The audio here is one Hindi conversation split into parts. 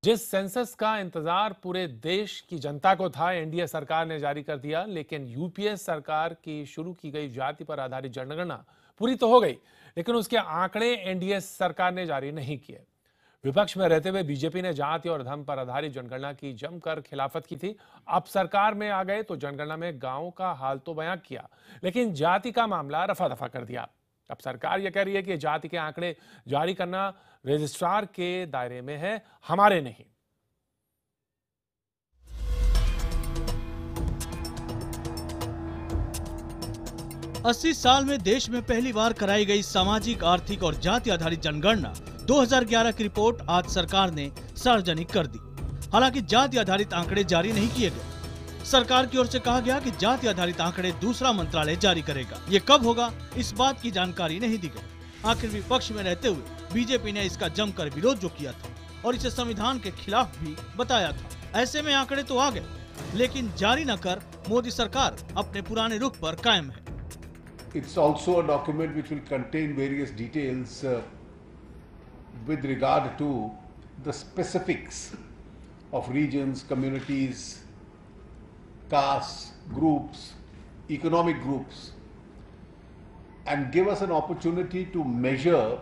जिस सेंसस का इंतजार पूरे देश की जनता को था, एनडीए सरकार ने जारी कर दिया। लेकिन यूपीए सरकार की शुरू की गई जाति पर आधारित जनगणना पूरी तो हो गई, लेकिन उसके आंकड़े एनडीए सरकार ने जारी नहीं किए। विपक्ष में रहते हुए बीजेपी ने जाति और धर्म पर आधारित जनगणना की जमकर खिलाफत की थी। अब सरकार में आ गए तो जनगणना में गांवों का हाल तो बयां किया, लेकिन जाति का मामला रफा दफा कर दिया। अब सरकार यह कह रही है कि जाति के आंकड़े जारी करना रजिस्ट्रार के दायरे में है, हमारे नहीं। अस्सी साल में देश में पहली बार कराई गई सामाजिक, आर्थिक और जाति आधारित जनगणना 2011 की रिपोर्ट आज सरकार ने सार्वजनिक कर दी। हालांकि जाति आधारित आंकड़े जारी नहीं किए गए। सरकार की ओर से कहा गया कि जाति आधारित आंकड़े दूसरा मंत्रालय जारी करेगा। ये कब होगा, इस बात की जानकारी नहीं दी गई। आखिर विपक्ष में रहते हुए बीजेपी ने इसका जमकर विरोध जो किया था और इसे संविधान के खिलाफ भी बताया था। ऐसे में आंकड़े तो आ गए, लेकिन जारी न कर मोदी सरकार अपने पुराने रुख पर कायम है। It's also a document which will contain various details with regard to the specifics of regions, communities, castes, groups, economic groups, and give us an opportunity to measure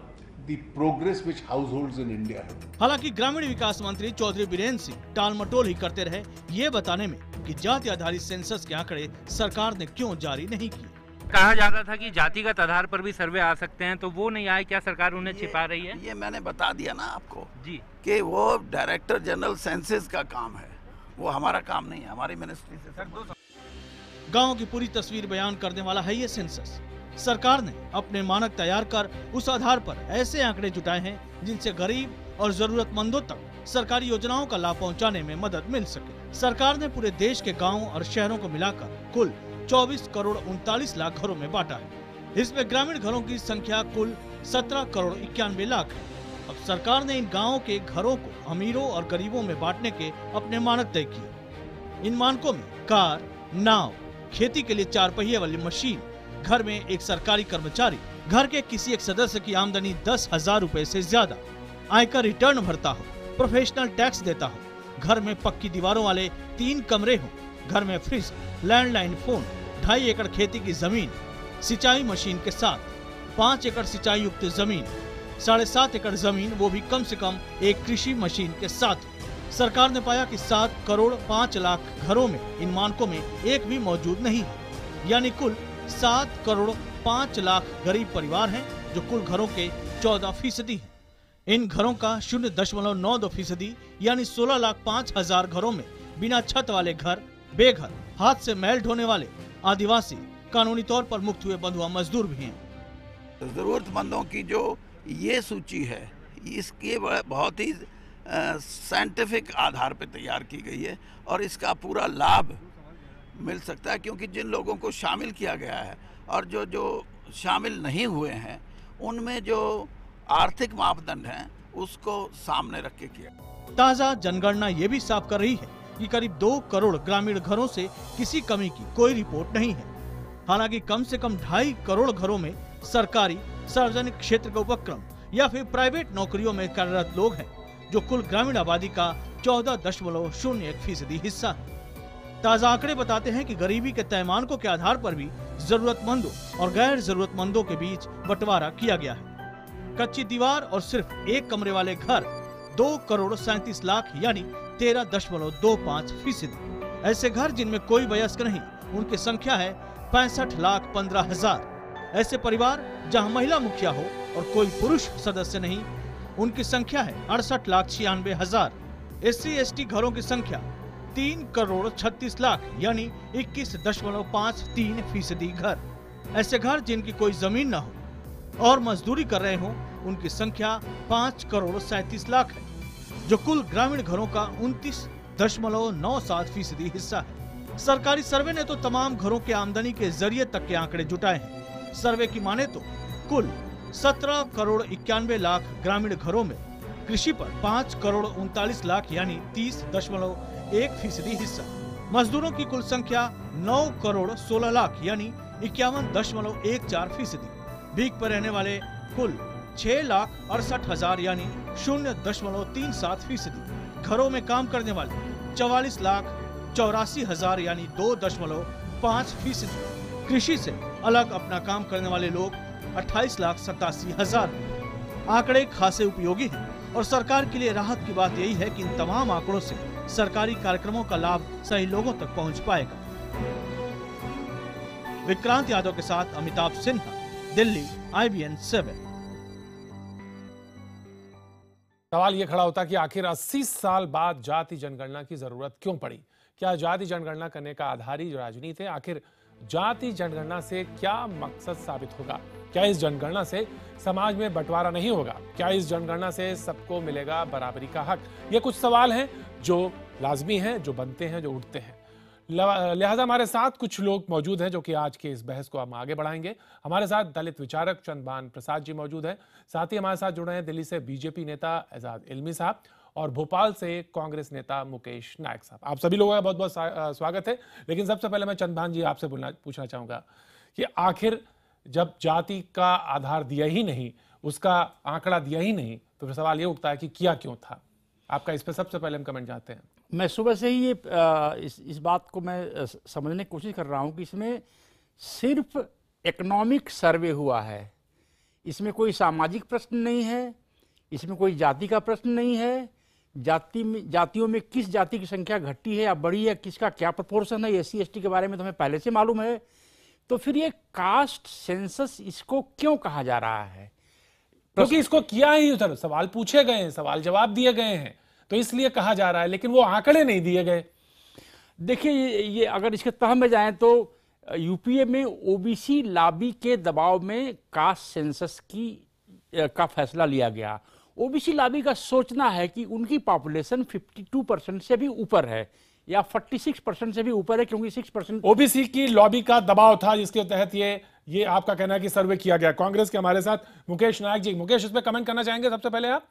the progress which households in India have. हालांकि ग्रामीण विकास मंत्री चौधरी बीरेन्द्र सिंह टालमटोल ही करते रहे ये बताने में कि जाति आधारित सेंसस के आंकड़े सरकार ने क्यों जारी नहीं किए। कहा जाता था कि जातिगत आधार पर भी सर्वे आ सकते हैं, तो वो नहीं आए। क्या सरकार उन्हें छिपा रही है? ये मैंने बता दिया ना आपको जी कि वो डायरेक्टर जनरल सेंसस का काम है, वो हमारा काम नहीं है, हमारी मिनिस्ट्री से। गांव की पूरी तस्वीर बयान करने वाला है ये सेंसस। सरकार ने अपने मानक तैयार कर उस आधार पर ऐसे आंकड़े जुटाए हैं जिनसे गरीब और जरूरतमंदों तक सरकारी योजनाओं का लाभ पहुंचाने में मदद मिल सके। सरकार ने पूरे देश के गाँव और शहरों को मिलाकर कुल 24 करोड़ 39 लाख घरों में बांटा है। इसमें ग्रामीण घरों की संख्या कुल 17 करोड़ 91 लाख है। अब सरकार ने इन गांवों के घरों को अमीरों और गरीबों में बांटने के अपने मानक तय किए। इन मानकों में कार, नाव, खेती के लिए 4 पहिए वाली मशीन, घर में एक सरकारी कर्मचारी, घर के किसी एक सदस्य की आमदनी 10,000 रुपए से ज्यादा, आयकर रिटर्न भरता हो, प्रोफेशनल टैक्स देता हो, घर में पक्की दीवारों वाले 3 कमरे हो, घर में फ्रिज, लैंडलाइन फोन, 2.5 एकड़ खेती की जमीन, सिंचाई मशीन के साथ 5 एकड़ सिंचाई युक्त जमीन, 7.5 एकड़ जमीन, वो भी कम से कम एक कृषि मशीन के साथ। सरकार ने पाया कि 7 करोड़ 5 लाख घरों में इन मानकों में एक भी मौजूद नहीं है। यानी कुल 7 करोड़ 5 लाख गरीब परिवार हैं, जो कुल घरों के 14% हैं। इन घरों का 0.92% यानी 16 लाख 5 हजार घरों में बिना छत वाले घर, बेघर, हाथ से मैल ढोने वाले, आदिवासी, कानूनी तौर पर मुक्त हुए बंधुआ मजदूर भी हैं। जरूरतमंदों की जो ये सूची है, इसके बहुत ही साइंटिफिक आधार पर तैयार की गई है और इसका पूरा लाभ मिल सकता है, क्योंकि जिन लोगों को शामिल किया गया है और जो शामिल नहीं हुए हैं, उनमें जो आर्थिक मापदंड हैं उसको सामने रख के किया। ताजा जनगणना ये भी साफ कर रही है कि करीब 2 करोड़ ग्रामीण घरों से किसी कमी की कोई रिपोर्ट नहीं है। हालांकि कम से कम 2.5 करोड़ घरों में सरकारी, सार्वजनिक क्षेत्र के उपक्रम या फिर प्राइवेट नौकरियों में कार्यरत लोग हैं, जो कुल ग्रामीण आबादी का 14.01% हिस्सा है। ताजा आंकड़े बताते हैं कि गरीबी के तय मानकों के आधार पर भी जरूरतमंदों और गैर जरूरतमंदों के बीच बंटवारा किया गया है। कच्ची दीवार और सिर्फ 1 कमरे वाले घर 2 करोड़ 37 लाख यानी 13.25%। ऐसे घर जिनमें कोई वयस्क नहीं, उनकी संख्या है 65 लाख 15 हजार। ऐसे परिवार जहां महिला मुखिया हो और कोई पुरुष सदस्य नहीं, उनकी संख्या है 68 लाख 96 हजार। SC/ST घरों की संख्या 3 करोड़ 36 लाख यानी 21.53% घर। ऐसे घर जिनकी कोई जमीन न हो और मजदूरी कर रहे हों, उनकी संख्या 5 करोड़ 37 लाख है, जो कुल ग्रामीण घरों का 29.97% हिस्सा है। सरकारी सर्वे ने तो तमाम घरों के आमदनी के जरिए तक के आंकड़े जुटाए हैं। सर्वे की माने तो कुल 17 करोड़ 91 लाख ग्रामीण घरों में कृषि पर 5 करोड़ 39 लाख यानी 30.1% हिस्सा। मजदूरों की कुल संख्या 9 करोड़ 16 लाख यानी 51.14%। भीख पर रहने वाले कुल 6,68,000 यानी 0.37%। घरों में काम करने वाले 44,84,000 यानी 2.5%, कृषि से अलग अपना काम करने वाले लोग 28,87,000। आंकड़े खासे उपयोगी हैं और सरकार के लिए राहत की बात यही है कि इन तमाम आंकड़ों से सरकारी कार्यक्रमों का लाभ सही लोगों तक पहुंच पाएगा। विक्रांत यादव के साथ अमिताभ सिन्हा, दिल्ली, IBN 7। सवाल ये खड़ा होता कि आखिर 80 साल बाद जाति जनगणना की जरूरत क्यों पड़ी? क्या जाति जनगणना करने का आधार ही राजनीति है? आखिर जाति जनगणना से क्या मकसद साबित होगा? क्या इस जनगणना से समाज में बंटवारा नहीं होगा? क्या इस जनगणना से सबको मिलेगा बराबरी का हक? ये कुछ सवाल हैं जो लाजमी हैं, जो बनते हैं, जो उठते हैं। लिहाजा हमारे साथ कुछ लोग मौजूद हैं जो कि आज के इस बहस को हम आगे बढ़ाएंगे। हमारे साथ दलित विचारक चंद्रभान प्रसाद जी मौजूद हैं। साथ ही हमारे साथ जुड़े हैं दिल्ली से बीजेपी नेता एजाज इल्मी साहब और भोपाल से कांग्रेस नेता मुकेश नायक साहब। आप सभी लोगों का बहुत बहुत स्वागत है। लेकिन सबसे पहले मैं चंद्रभान जी आपसे पूछना चाहूंगा कि आखिर जब जाति का आधार दिया ही नहीं, उसका आंकड़ा दिया ही नहीं, तो फिर सवाल ये उठता है कि किया क्यों था? आपका इस पर सबसे पहले हम कमेंट चाहते हैं। मैं सुबह से ही इस बात को मैं समझने की कोशिश कर रहा हूं कि इसमें सिर्फ इकोनॉमिक सर्वे हुआ है, इसमें कोई सामाजिक प्रश्न नहीं है, इसमें कोई जाति का प्रश्न नहीं है। जातियों में किस जाति की संख्या घटी है या बढ़ी है, किसका क्या प्रोपोर्शन है, SC ST के बारे में तो हमें पहले से मालूम है। तो फिर ये कास्ट सेंसस इसको क्यों कहा जा रहा है? क्योंकि इसको किया ही उधर, सवाल पूछे गए हैं, सवाल जवाब दिए गए हैं, तो इसलिए कहा जा रहा है, लेकिन वो आंकड़े नहीं दिए गए। देखिए ये अगर इसके तह में जाएं तो यूपीए में OBC लॉबी के दबाव में कास्ट सेंसस का फैसला लिया गया। OBC लॉबी का सोचना है कि उनकी पॉपुलेशन 52% से भी ऊपर है या 46% से भी ऊपर है, क्योंकि 6% OBC की लॉबी का दबाव था जिसके तहत ये आपका कहना है कि सर्वे किया गया। कांग्रेस के हमारे साथ मुकेश नायक जी। मुकेश, इस पर कमेंट करना चाहेंगे सबसे पहले आप?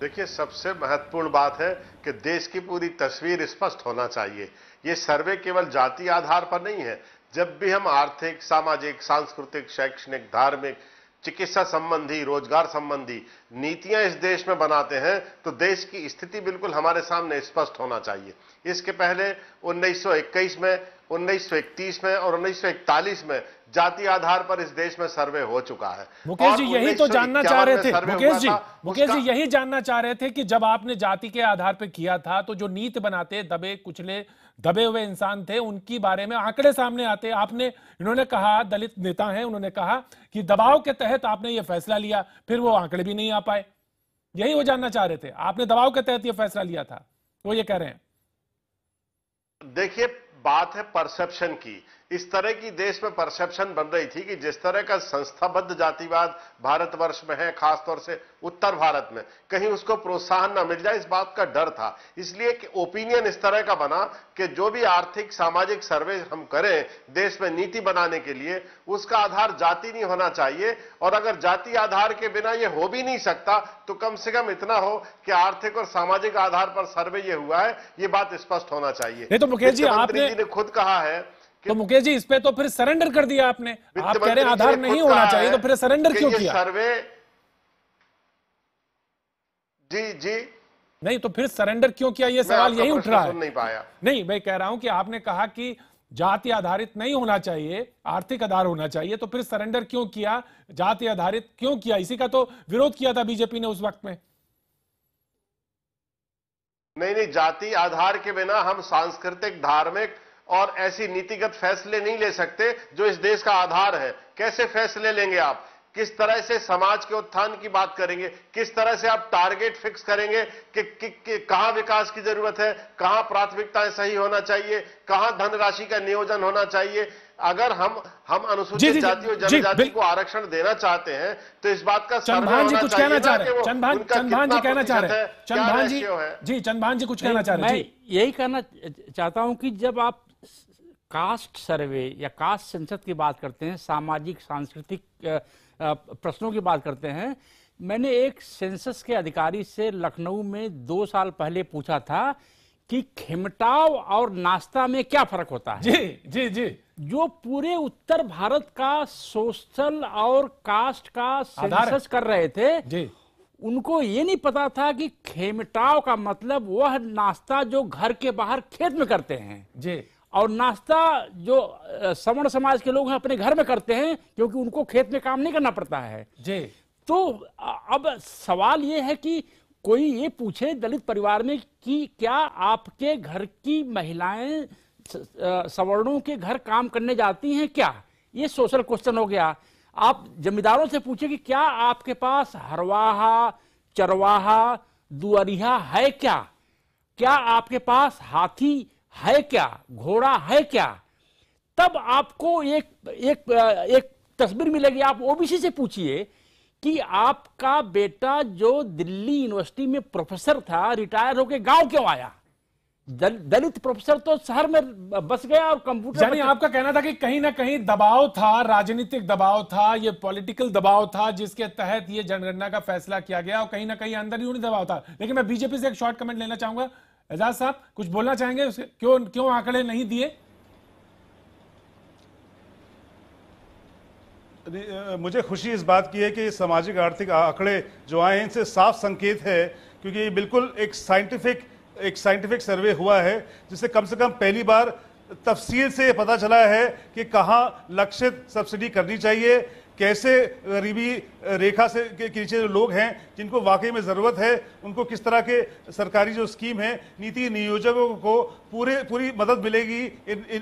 देखिए, सबसे महत्वपूर्ण बात है कि देश की पूरी तस्वीर स्पष्ट होना चाहिए। ये सर्वे केवल जाति आधार पर नहीं है। जब भी हम आर्थिक, सामाजिक, सांस्कृतिक, शैक्षणिक, धार्मिक, चिकित्सा संबंधी, रोजगार संबंधी नीतियां इस देश में बनाते हैं तो देश की स्थिति बिल्कुल हमारे सामने स्पष्ट होना चाहिए। इसके पहले 1921 में, 1931 में और 1941 में जाति आधार पर इस देश में सर्वे हो चुका है। मुकेश जी यही तो जानना चाह रहे थे। मुकेश जी यही जानना चाह रहे थे कि जब आपने जाति के आधार पर किया था तो जो नीति बनाते, दबे कुचले दबे हुए इंसान थे, उनकी बारे में आंकड़े सामने आते। इन्होंने कहा, दलित नेता हैं, उन्होंने कहा कि दबाव के तहत आपने ये फैसला लिया, फिर वो आंकड़े भी नहीं आ पाए। यही वो जानना चाह रहे थे। आपने दबाव के तहत ये फैसला लिया था, वो ये कह रहे हैं। देखिए, बात है परसेप्शन की। इस तरह की देश में परसेप्शन बन रही थी कि जिस तरह का संस्थाबद्ध जातिवाद भारतवर्ष में है, खासतौर से उत्तर भारत में, कहीं उसको प्रोत्साहन न मिल जाए, इस बात का डर था। इसलिए कि ओपिनियन इस तरह का बना कि जो भी आर्थिक सामाजिक सर्वे हम करें देश में नीति बनाने के लिए, उसका आधार जाति नहीं होना चाहिए। और अगर जाति आधार के बिना ये हो भी नहीं सकता तो कम से कम इतना हो कि आर्थिक और सामाजिक आधार पर सर्वे ये हुआ है, ये बात स्पष्ट होना चाहिए। नहीं तो मुकेश जी, आपने खुद कहा है तो मुकेश जी इस पे तो फिर सरेंडर कर दिया आपने। आप कह रहे हैं आधार नहीं होना चाहिए, तो फिर सरेंडर क्यों किया? सर्वे जी नहीं तो फिर सरेंडर क्यों किया, ये सवाल यही उठ रहा है। नहीं पाया। नहीं, मैं कह रहा हूं कि आपने कहा कि जाति आधारित नहीं होना चाहिए, आर्थिक आधार होना चाहिए, तो फिर सरेंडर क्यों किया, जाति आधारित क्यों किया? इसी का तो विरोध किया था बीजेपी ने उस वक्त में। नहीं, जाति आधार के बिना हम सांस्कृतिक, धार्मिक और ऐसी नीतिगत फैसले नहीं ले सकते जो इस देश का आधार है। कैसे फैसले लेंगे आप? किस तरह से समाज के उत्थान की बात करेंगे? किस तरह से आप टारगेट फिक्स करेंगे कि कहां विकास की जरूरत है, कहां प्राथमिकताएं सही होना चाहिए, कहां धनराशि का नियोजन होना चाहिए? अगर हम अनुसूचित जाति और जनजाति को आरक्षण देना चाहते हैं तो इस बात का चंद्रभान जी कुछ कहना चाह रहे हैं। चंद्रभान जी कहना चाह रहे हैं। चंद्रभान जी कुछ कहना चाह रहे हैं। मैं यही कहना चाहता हूं कि जब आप कास्ट सर्वे या कास्ट सेंसस की बात करते हैं, सामाजिक सांस्कृतिक प्रश्नों की बात करते हैं, मैंने एक सेंसस के अधिकारी से लखनऊ में 2 साल पहले पूछा था कि खिमटाव और नाश्ता में क्या फर्क होता है। जी जो पूरे उत्तर भारत का सोशल और कास्ट का सेंसस कर रहे थे जी, उनको ये नहीं पता था कि खेमटाव का मतलब वह नाश्ता जो घर के बाहर खेत में करते हैं जी, और नाश्ता जो सवर्ण समाज के लोग हैं अपने घर में करते हैं, क्योंकि उनको खेत में काम नहीं करना पड़ता है जी। तो अब सवाल ये है कि कोई ये पूछे दलित परिवार में कि क्या आपके घर की महिलाएं सवर्णों के घर काम करने जाती हैं क्या? ये सोशल क्वेश्चन हो गया। आप जमींदारों से पूछे कि क्या आपके पास हरवाहा, चरवाहा, दुअरिया है क्या? क्या आपके पास हाथी है क्या? घोड़ा है क्या? तब आपको एक तस्वीर मिलेगी। आप ओबीसी से पूछिए कि आपका बेटा जो दिल्ली यूनिवर्सिटी में प्रोफेसर था, रिटायर होकर गांव क्यों आया? दलित प्रोफेसर तो शहर में बस गया और कंप्यूटर। यानी आपका कहना था कि कहीं ना कहीं दबाव था, राजनीतिक दबाव था, ये पॉलिटिकल दबाव था जिसके तहत ये जनगणना का फैसला किया गया और कहीं ना कहीं अंदरूनी दबाव था। लेकिन मैं बीजेपी से एक शॉर्ट कमेंट लेना चाहूंगा। एजाज साहब कुछ बोलना चाहेंगे उसके, क्यों आंकड़े नहीं दिए? मुझे खुशी इस बात की है कि सामाजिक आर्थिक आंकड़े जो आए हैं इनसे साफ संकेत है, क्योंकि ये बिल्कुल एक साइंटिफिक सर्वे हुआ है जिससे कम से कम पहली बार तफसील से पता चला है कि कहाँ लक्षित सब्सिडी करनी चाहिए, कैसे गरीबी रेखा से के नीचे जो लोग हैं जिनको वाकई में ज़रूरत है उनको किस तरह के सरकारी जो स्कीम है, नीति नियोजकों को पूरी मदद मिलेगी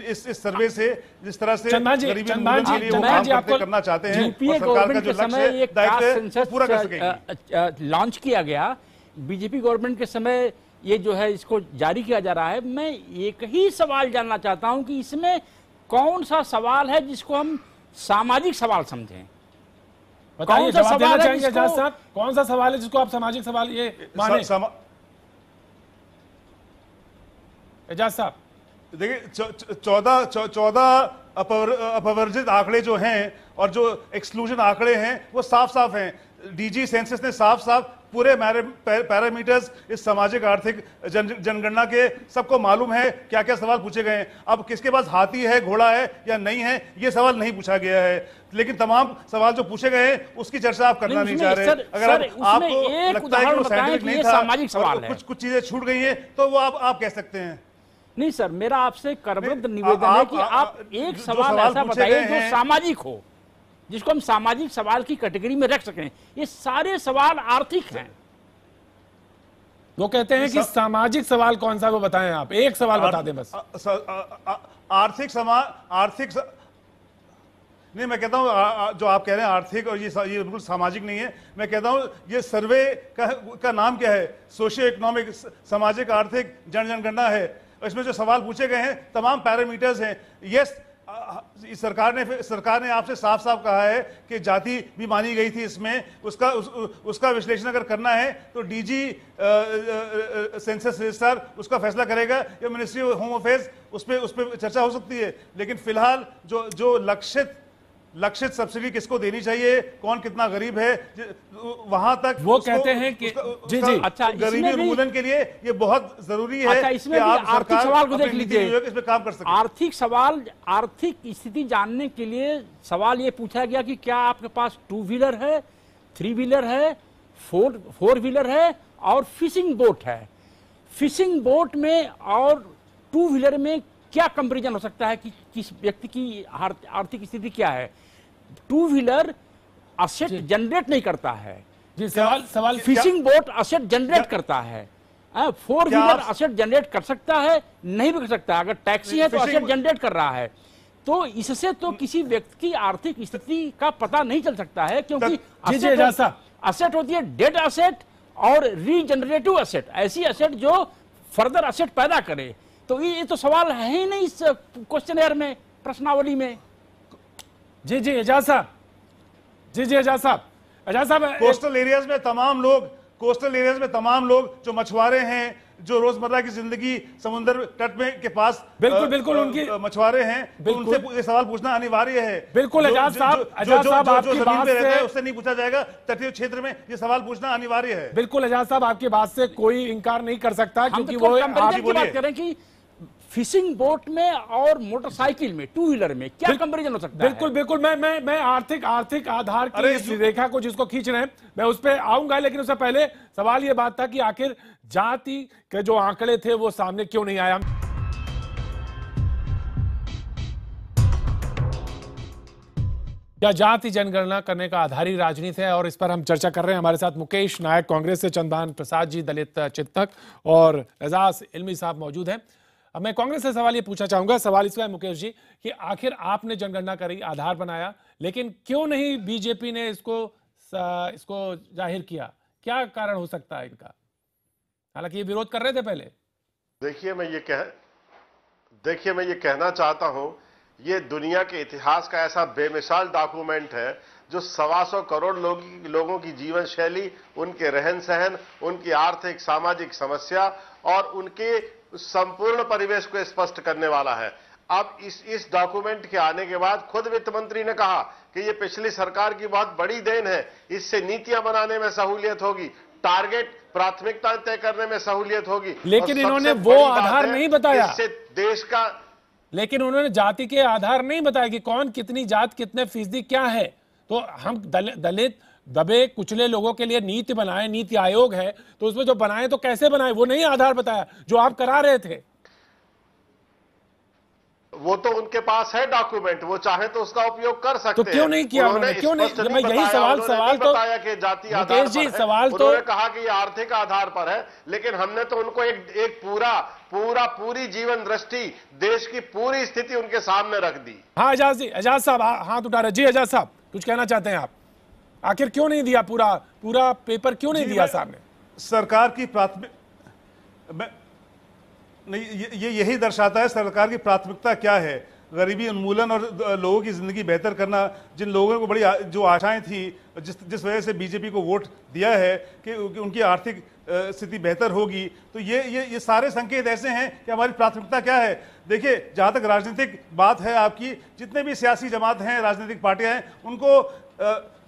इस सर्वे से, जिस तरह से गरीबी निर्मूलन के लिए वो काम करना चाहते हैं और सरकार का जो लक्ष्य है दायित्व पूरा कर सकेंगे। लॉन्च किया गया बीजेपी गवर्नमेंट के समय, ये जो है इसको जारी किया जा रहा है। मैं एक ही सवाल जानना चाहता हूं कि इसमें कौन सा सवाल है जिसको हम सामाजिक सवाल समझें? बताइए, जवाब देना चाहेंगे एजाज साहब? कौन सा सवाल है जिसको आप सामाजिक सवाल ये माने? एजाज साहब देखिए 14 अपवर्जित आंकड़े जो हैं और जो एक्सक्लूजन आंकड़े हैं वो साफ हैं। डीजी सेंसस ने साफ पूरे पैरामीटर्स इस सामाजिक आर्थिक जनगणना के सबको मालूम है क्या क्या सवाल पूछे गए हैं। अब किसके पास हाथी है, घोड़ा है या नहीं है, ये सवाल नहीं पूछा गया है, लेकिन तमाम सवाल जो पूछे गए हैं उसकी चर्चा आप करना नहीं चाह रहे। अगर आपको लगता है कि वो साइंटिफिक नहीं था, सामाजिक सवाल है, कुछ चीजें छूट गई हैं, तो वो आप कह सकते हैं। नहीं सर, मेरा आपसे करबद्ध निवेदन है कि आप एक सवाल ऐसा बताइए जो सामाजिक हो, जिसको हम सामाजिक सवाल की कैटेगरी में रख सकें। ये सारे सवाल आर्थिक हैं। वो कहते हैं कि सामाजिक सवाल कौन सा, वो बताएं आप, एक सवाल बता दें बस। आर्थिक नहीं, मैं कहता हूं जो आप कह रहे हैं आर्थिक और ये बिल्कुल सामाजिक नहीं है। मैं कहता हूं ये सर्वे का नाम क्या है? सोशियो इकोनॉमिक, सामाजिक आर्थिक जनगणना है। इसमें जो सवाल पूछे गए हैं तमाम पैरामीटर्स हैं। यस, सरकार ने आपसे साफ कहा है कि जाति भी मानी गई थी इसमें, उसका विश्लेषण अगर करना है तो डीजी सेंसस रजिस्ट्रार उसका फैसला करेगा या मिनिस्ट्री ऑफ होम अफेयर्स उस पर चर्चा हो सकती है। लेकिन फिलहाल जो लक्षित सब्सिडी किसको देनी चाहिए, कौन कितना गरीब है, वहां तक वो कहते हैं कि जी अच्छा, गरीबी उन्मूलन के लिए ये बहुत जरूरी है। अच्छा, इसमें भी आर्थिक सवाल को देख लीजिए, इसमें काम कर सकते। आर्थिक सवाल, आर्थिक स्थिति जानने के लिए सवाल ये पूछा गया कि क्या आपके पास 2 व्हीलर है, 3 व्हीलर है, 4 व्हीलर है और फिशिंग बोट है। फिशिंग बोट में और 2 व्हीलर में क्या कंपैरिजन हो सकता है कि किस व्यक्ति की आर्थिक स्थिति क्या है? 2 व्हीलर असेट जनरेट नहीं करता है जी, सवाल फिशिंग बोट असेट जनरेट करता है। 4 व्हीलर असेट जनरेट कर सकता है, नहीं भी कर सकता। अगर टैक्सी है तो असेट जनरेट कर रहा है। तो इससे तो किसी व्यक्ति की आर्थिक स्थिति का पता नहीं चल सकता है, क्योंकि असेट होती है डेड असेट और रीजनरेटिव असेट, ऐसी असेट जो फर्दर असेट पैदा करे। तो ये तो सवाल है ही नहीं इस क्वेश्चनएयर में, प्रश्नावली में। जी एजाज साहब, एजाज साहब कोस्टल एरियाज में तमाम लोग जो मछुआरे हैं, जो रोजमर्रा की जिंदगी समुद्र तट में के पास बिल्कुल उनकी मछुआरे हैं, उनसे ये सवाल पूछना अनिवार्य है। बिल्कुल एजाज साहब आपकी बात से उससे नहीं पूछा जाएगा, तटीय क्षेत्र में ये सवाल पूछना अनिवार्य है। बिल्कुल एजाज साहब आपकी बात से कोई इंकार नहीं कर सकता, क्योंकि वो आप बात करें कि फिशिंग बोट में और मोटरसाइकिल में, टू व्हीलर में क्या कंपैरिजन हो सकता बिल्कुल है? बिल्कुल मैं आर्थिक आधार की इस रेखा को जिसको खींच रहे हैं मैं उस पर आऊंगा, लेकिन उससे पहले सवाल ये बात था कि आखिर जाति के जो आंकड़े थे वो सामने क्यों नहीं आया। क्या जाति जनगणना करने का आधार ही राजनीति है, और इस पर हम चर्चा कर रहे हैं। हमारे साथ मुकेश नायक कांग्रेस से, चंद्रभान प्रसाद जी दलित चिंतक और एजाज इल्मी साहब मौजूद हैं। अब मैं कांग्रेस से सवाल ये पूछना चाहूंगा, सवाल इसका है मुकेश जी कि आखिर आपने जनगणना करी, आधार बनाया, लेकिन क्यों नहीं बीजेपी ने इसको जाहिर किया? क्या कारण हो सकता है इनका? हालांकि ये विरोध कर रहे थे पहले। देखिए मैं ये कहना चाहता हूं, ये दुनिया के इतिहास का ऐसा बेमिसाल डॉक्यूमेंट है जो 125 करोड़ लोगों की जीवन शैली, उनके रहन सहन, उनकी आर्थिक सामाजिक समस्या और उनके संपूर्ण परिवेश को स्पष्ट करने वाला है। अब इस डॉक्यूमेंट के आने के बाद खुद वित्त मंत्री ने कहा कि ये पिछली सरकार की बहुत बड़ी देन है, इससे नीतियां बनाने में सहूलियत होगी, टारगेट प्राथमिकता तय करने में सहूलियत होगी। लेकिन इन्होंने वो आधार नहीं बताया, इससे देश का, लेकिन उन्होंने जाति के आधार नहीं बताया कि कौन कितनी जात कितने फीसदी क्या है। तो हम दलित दबे कुचले लोगों के लिए नीति बनाए, नीति आयोग है, तो उसमें जो बनाए तो कैसे बनाए, वो नहीं आधार बताया जो आप करा रहे थे। वो तो उनके पास है डॉक्यूमेंट, वो चाहे तो उसका उपयोग कर सकते हैं। तो क्यों नहीं किया उन्होंने? क्यों नहीं? मैं यही सवाल तो बताया कि जाति आधार जी, पर है। सवाल तो उन्होंने कहा कि ये आर्थिक आधार पर है, लेकिन हमने तो उनको एक पूरी जीवन दृष्टि, देश की पूरी स्थिति उनके सामने रख दी। हाँ एजाज साहब हाथ उठा रहे। जी एजाज साहब कुछ कहना चाहते हैं आप? आखिर क्यों नहीं दिया पूरा पेपर, क्यों नहीं दिया सामने? सरकार की यही दर्शाता है सरकार की प्राथमिकता क्या है। गरीबी उन्मूलन और लोगों की जिंदगी बेहतर करना, जिन लोगों को बड़ी जो आशाएं थी, जिस वजह से बीजेपी को वोट दिया है कि उनकी आर्थिक स्थिति बेहतर होगी, तो ये सारे संकेत ऐसे हैं कि हमारी प्राथमिकता क्या है। देखिए, जहां तक राजनीतिक बात है आपकी, जितने भी सियासी जमात हैं, राजनीतिक पार्टियां हैं, उनको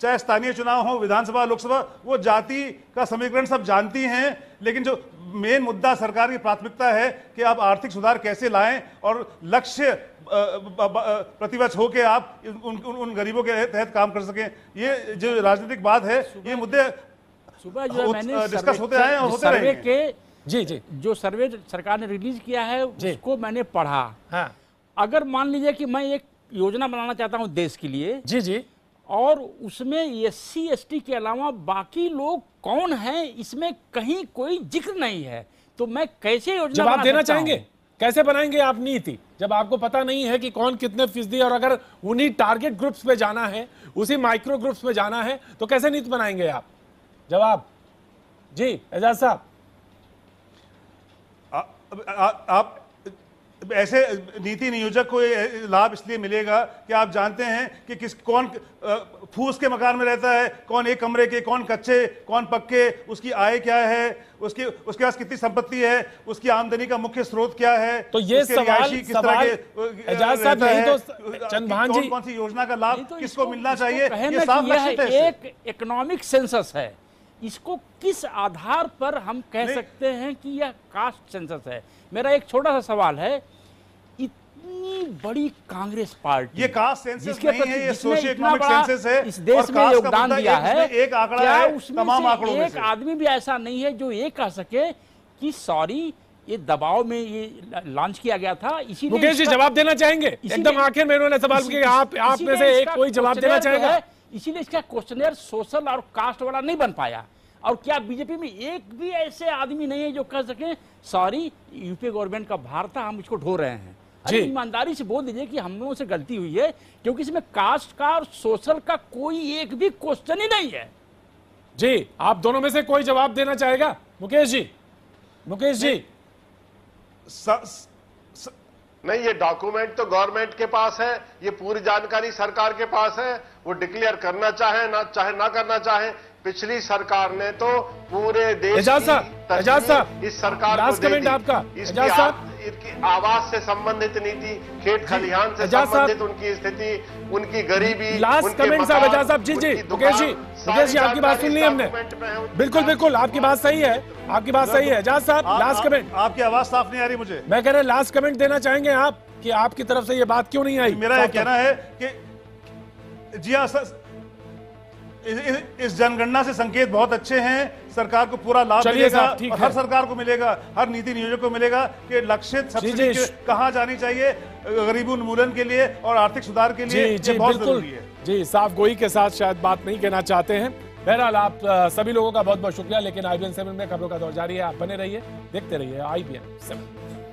चाहे स्थानीय चुनाव हो, विधानसभा, लोकसभा, वो जाति का समीकरण सब जानती हैं, लेकिन जो मेन मुद्दा सरकार की प्राथमिकता है कि आप आर्थिक सुधार कैसे लाएं और लक्ष्य प्रतिबद्ध होकर आप उन गरीबों के तहत काम कर सकें। ये जो राजनीतिक बात है, ये मुद्दे सुबह जो मैंने डिस्कस होते आए और होते सर्वे रहेंगे। जी जो सर्वे सरकार ने रिलीज किया है उसको मैंने पढ़ा। हाँ। अगर मान लीजिए कि मैं एक योजना बनाना चाहता हूं देश के लिए, जी, और उसमें SC ST के अलावा बाकी लोग कौन हैं इसमें कहीं कोई जिक्र नहीं है, तो मैं कैसे योजना जवाब देना सकता चाहेंगे? कैसे बनाएंगे आप नीति जब आपको पता नहीं है कि कौन कितने फीसदी, और अगर उन्हीं टारगेट ग्रुप्स पे जाना है, उसी माइक्रो ग्रुप्स पे जाना है, तो कैसे नीति बनाएंगे आप? जवाब जी एजाज साहब। आप ऐसे नीति नियोजक को लाभ इसलिए मिलेगा कि आप जानते हैं कि कौन फूस के मकान में रहता है, कौन एक कमरे के, कौन कच्चे, कौन पक्के, उसकी आय क्या है, उसके पास कितनी संपत्ति है, उसकी आमदनी का मुख्य स्रोत क्या है। तो ये सवाल एजाज साहब, यही तो चंद्रभान जी, कौन सी योजना का लाभ तो किसको मिलना चाहिए, ये साफ लक्षित है। एक इकोनॉमिक सेंसस है, इसको किस आधार पर हम कह सकते हैं कि यह कास्ट सेंसस है? मेरा एक छोटा सा सवाल है, इतनी बड़ी कांग्रेस पार्टी, ये कास्ट सेंसस नहीं है, ये सोशियो इकोनॉमिक सेंसस है, इस देश में योगदान दिया है, एक आंकड़ा है तमाम आंकड़ों में एक आदमी भी ऐसा नहीं है जो ये कह सके कि सॉरी ये दबाव में ये लॉन्च किया गया था, इसीलिए। मुकेश जी जवाब देना चाहेंगे? एकदम आखिर में उन्होंने सवाल किया, आप में से एक कोई जवाब देना चाहेगा? इसीलिए इसका क्वेश्चनर सोशल और कास्ट वाला नहीं बन पाया। और क्या बीजेपी में एक भी ऐसे आदमी नहीं है जो कह सके सॉरी यूपी गवर्नमेंट का भार था, हम इसको ढो रहे हैं? अरे ईमानदारी से बोल दीजिए कि हम लोगों से गलती हुई है, क्योंकि इसमें कास्ट का और सोशल का कोई एक भी क्वेश्चन ही नहीं है। जी, आप दोनों में से कोई जवाब देना चाहेगा? मुकेश जी नहीं, ये डॉक्यूमेंट तो गवर्नमेंट के पास है, ये पूरी जानकारी सरकार के पास है, वो डिक्लेयर करना चाहे ना करना चाहे। पिछली सरकार ने तो पूरे देश एजाज साहब इस सरकार लास्ट कमेंट आपका। एजाज साहब उनकी आवास से संबंधित नीति, खेत खलिहान से एजाज साहब, संबंधित उनकी स्थिति, उनकी गरीबी, लास्ट उनके कमेंट साहब, मकान, एजाज साहब। जी उनकी मुकेश जी, दुकान, मुकेश जी आपकी बात सुन ली हमने। डॉक्यूमेंट में है, उनकी बिल्कुल बिल्कुल आपकी बात सही है, आपकी बात सही है। एजाज साहब लास्ट कमेंट। आपकी आवाज साफ नहीं आ रही मुझे। मैं कह रहा लास्ट कमेंट देना चाहेंगे आप कि आपकी तरफ से ये बात क्यों नहीं आई? मेरा यह कहना है कि जी हाँ, इस जनगणना से संकेत बहुत अच्छे हैं। सरकार को पूरा लाभ चलिए मिलेगा साहब, ठीक और है। हर सरकार को मिलेगा, हर नीति नियोजक को मिलेगा कि लक्षित सब्सिडी कहां जानी चाहिए गरीबी उन्मूलन के लिए और आर्थिक सुधार के लिए। जी ये बहुत बिल्कुल जरूरी है। जी, साफ गोई के साथ शायद बात नहीं कहना चाहते हैं। बहरहाल आप सभी लोगों का बहुत बहुत शुक्रिया। लेकिन IBN 7 में खबरों का दौर जारी है, आप बने रहिए, देखते रहिए IBN 7।